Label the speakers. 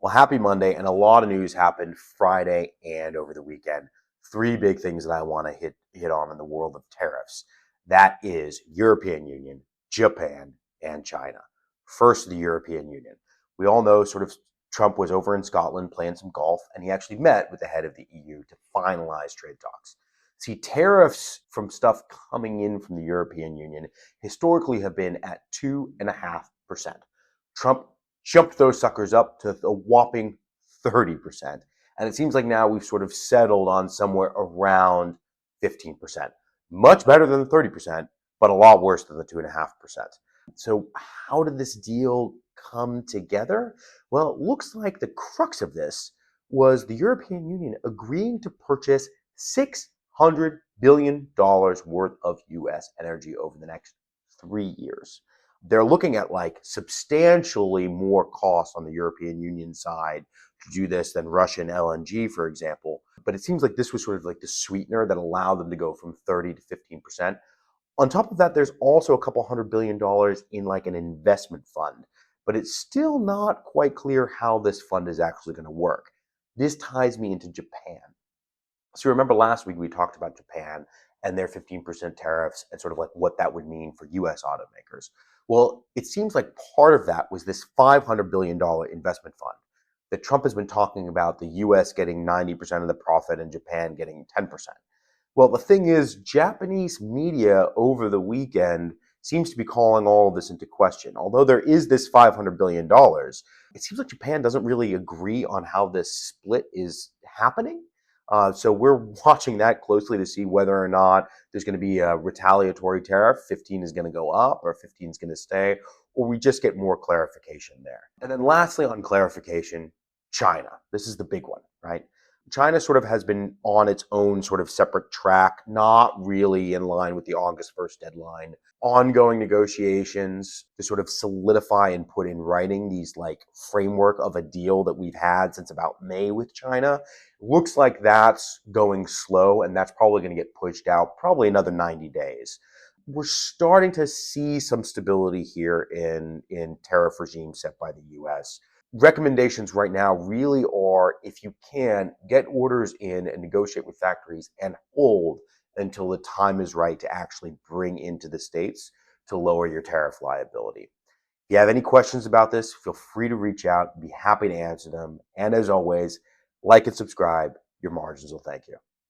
Speaker 1: Well, happy Monday, and a lot of news happened Friday and over the weekend. Three big things that I want to hit on in the world of tariffs. That is European Union, Japan, and China. First, the European Union. We all know sort of Trump was over in Scotland playing some golf, and he actually met with the head of the EU to finalize trade talks. See, tariffs from stuff coming in from the European Union historically have been at 2.5%. Trump jumped those suckers up to a whopping 30%. And it seems like now we've sort of settled on somewhere around 15%. Much better than the 30%, but a lot worse than the 2.5%. So, how did this deal come together? Well, it looks like the crux of this was the European Union agreeing to purchase $600 billion worth of US energy over the next 3 years. They're looking at like substantially more costs on the European Union side to do this than Russian LNG, for example. But it seems like this was sort of like the sweetener that allowed them to go from 30 to 15%. On top of that, there's also a couple $100 billion in like an investment fund, but it's still not quite clear how this fund is actually going to work. This ties me into Japan. So remember last week we talked about Japan and their 15% tariffs and sort of like what that would mean for US automakers. Well, it seems like part of that was this $500 billion investment fund that Trump has been talking about, the US getting 90% of the profit and Japan getting 10%. Well, the thing is, Japanese media over the weekend seems to be calling all of this into question. Although there is this $500 billion, it seems like Japan doesn't really agree on how this split is happening. So we're watching that closely to see whether or not there's going to be a retaliatory tariff. 15 is going to go up or 15 is going to stay, or we just get more clarification there. And then lastly, on clarification, China. This is the big one, right? China sort of has been on its own sort of separate track, not really in line with the August 1st deadline. Ongoing negotiations to sort of solidify and put in writing these like framework of a deal that we've had since about May with China. Looks like that's going slow, and that's probably going to get pushed out probably another 90 days. We're starting to see some stability here in tariff regime set by the US. Recommendations right now really are, if you can, get orders in and negotiate with factories and hold until the time is right to actually bring into the States to lower your tariff liability. If you have any questions about this, feel free to reach out. I'd be happy to answer them. And as always, like and subscribe. Your margins will thank you.